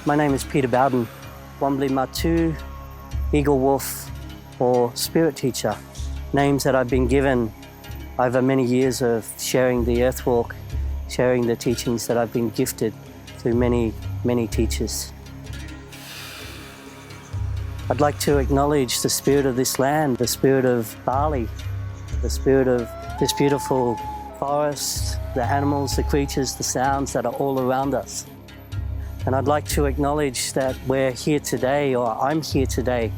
My name is Peter Bowden, Wombly Matu, Eagle Wolf, or Spirit Teacher, names that I've been given over many years of sharing the Earth Walk, sharing the teachings that I've been gifted through many, many teachers. I'd like to acknowledge the spirit of this land, the spirit of Bali, the spirit of this beautiful forest, the animals, the creatures, the sounds that are all around us. And I'd like to acknowledge that we're here today, or I'm here today,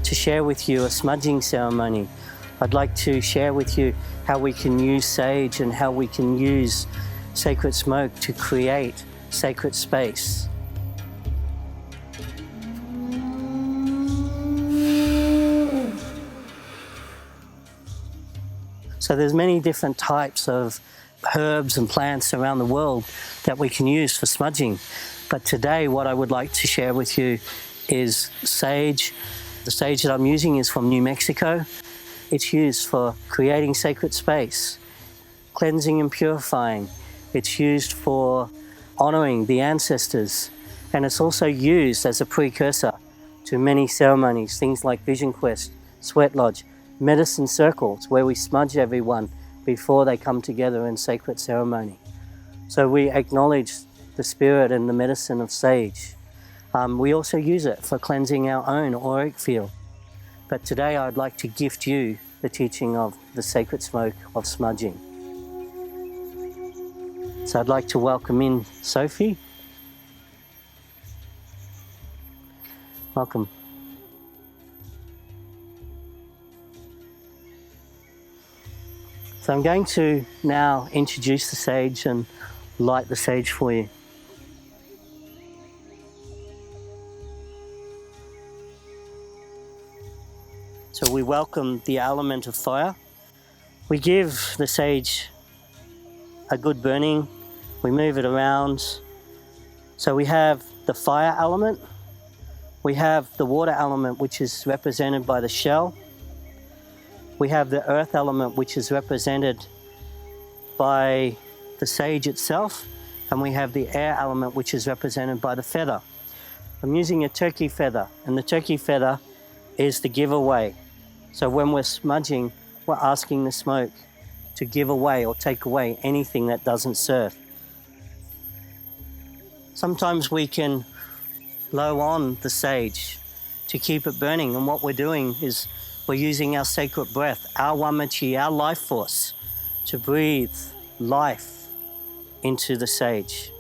to share with you a smudging ceremony. I'd like to share with you how we can use sage and how we can use sacred smoke to create sacred space. So there's many different types of herbs and plants around the world that we can use for smudging. But today what I would like to share with you is sage. The sage that I'm using is from New Mexico. It's used for creating sacred space, cleansing and purifying. It's used for honoring the ancestors. And it's also used as a precursor to many ceremonies, things like Vision Quest, Sweat Lodge, medicine circles, where we smudge everyone before they come together in sacred ceremony. So we acknowledge the spirit and the medicine of sage. We also use it for cleansing our own auric field. But today I'd like to gift you the teaching of the sacred smoke of smudging. So I'd like to welcome in Sophie. Welcome. So I'm going to now introduce the sage and light the sage for you. So we welcome the element of fire. We give the sage a good burning. We move it around. So we have the fire element. We have the water element, which is represented by the shell. We have the earth element, which is represented by the sage itself. And we have the air element, which is represented by the feather. I'm using a turkey feather, and the turkey feather is the giveaway. So when we're smudging, we're asking the smoke to give away or take away anything that doesn't serve. Sometimes we can blow on the sage to keep it burning, and what we're doing is we're using our sacred breath, our wamachi, our life force, to breathe life into the sage.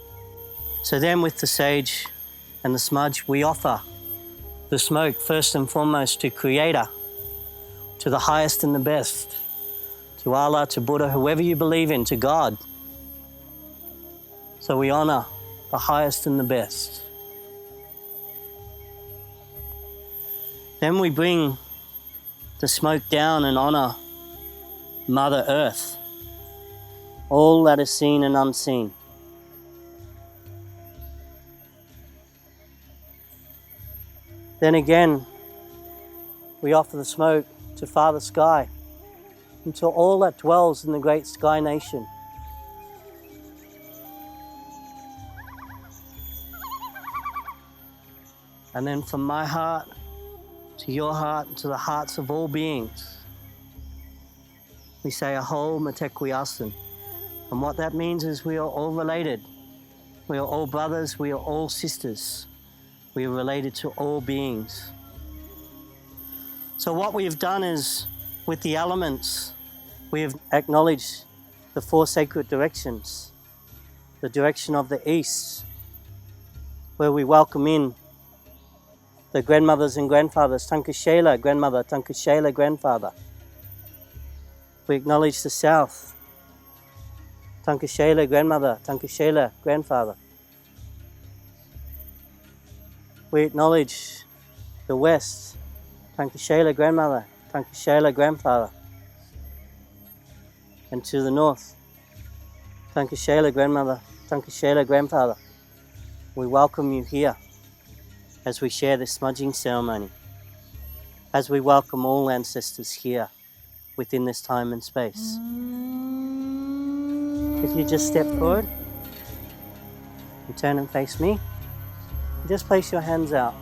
So then with the sage and the smudge, we offer the smoke first and foremost to Creator, to the highest and the best, to Allah, to Buddha, whoever you believe in, to God. So we honor the highest and the best. Then we bring the smoke down and honor Mother Earth, all that is seen and unseen. Then again, we offer the smoke to Father Sky, and to all that dwells in the great Sky Nation. And then from my heart to your heart and to the hearts of all beings, we say Aho Matekwiasan. And what that means is we are all related. We are all brothers, we are all sisters. We are related to all beings. So what we have done is, with the elements, we have acknowledged the four sacred directions. The direction of the east, where we welcome in the grandmothers and grandfathers, Tankashela, grandmother, Tankashela, grandfather. We acknowledge the south, Tankashela, grandmother, Tankashela, grandfather. We acknowledge the west, Tankashela, grandmother, Tankashela, grandfather. And to the north, Tankashela, grandmother, Tankashela, grandfather. We welcome you here as we share this smudging ceremony, as we welcome all ancestors here within this time and space. If you just step forward and turn and face me, Just place your hands out.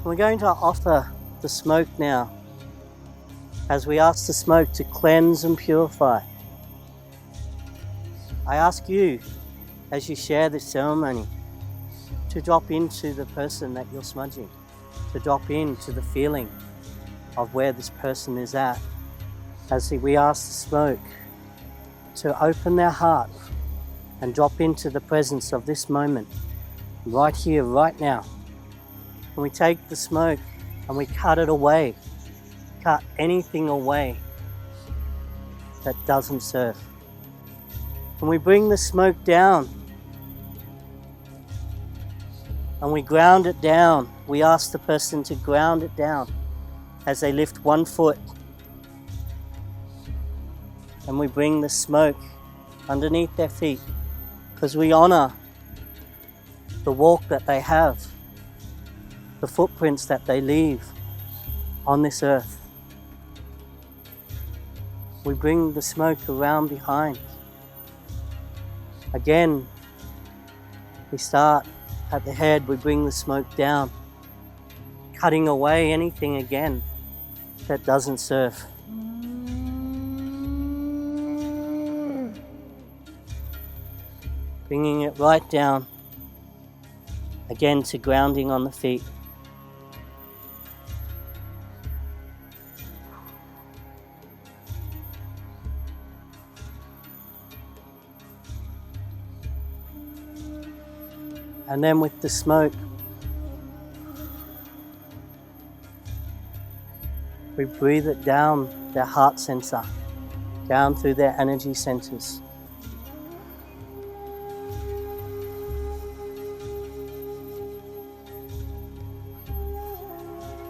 We're going to offer the smoke now, as we ask the smoke to cleanse and purify. I ask you, as you share this ceremony, to drop into the person that you're smudging, to drop into the feeling of where this person is at, as we ask the smoke to open their heart and drop into the presence of this moment, right here, right now. And we take the smoke and we cut it away, cut anything away that doesn't serve. And we bring the smoke down and we ground it down. We ask the person to ground it down as they lift one foot. And we bring the smoke underneath their feet, because we honor the walk that they have, the footprints that they leave on this earth. We bring the smoke around behind. Again, we start at the head, we bring the smoke down, cutting away anything again that doesn't serve. Bringing it right down, again to grounding on the feet. And then with the smoke, we breathe it down their heart center, down through their energy centers.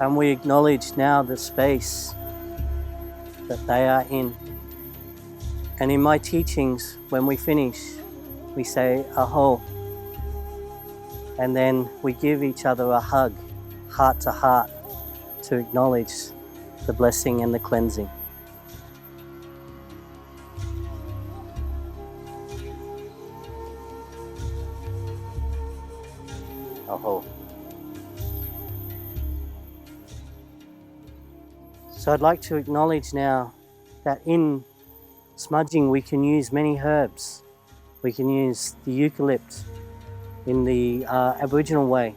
And we acknowledge now the space that they are in. And in my teachings, when we finish, we say aho. And then we give each other a hug, heart to heart, to acknowledge the blessing and the cleansing. Aho. So I'd like to acknowledge now that in smudging we can use many herbs. We can use the eucalypt in the Aboriginal way.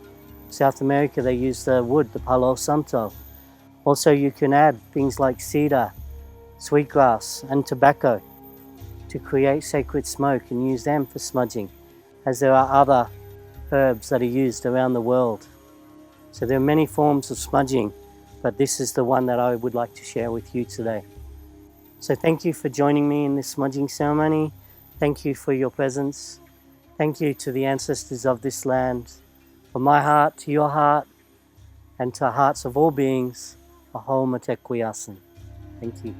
South America, they use the wood, the Palo Santo. Also, you can add things like cedar, sweetgrass, and tobacco to create sacred smoke and use them for smudging, as there are other herbs that are used around the world. So there are many forms of smudging, but this is the one that I would like to share with you today. So thank you for joining me in this smudging ceremony. Thank you for your presence. Thank you to the ancestors of this land. From my heart to your heart, and to hearts of all beings, aho matekwi asin. Thank you.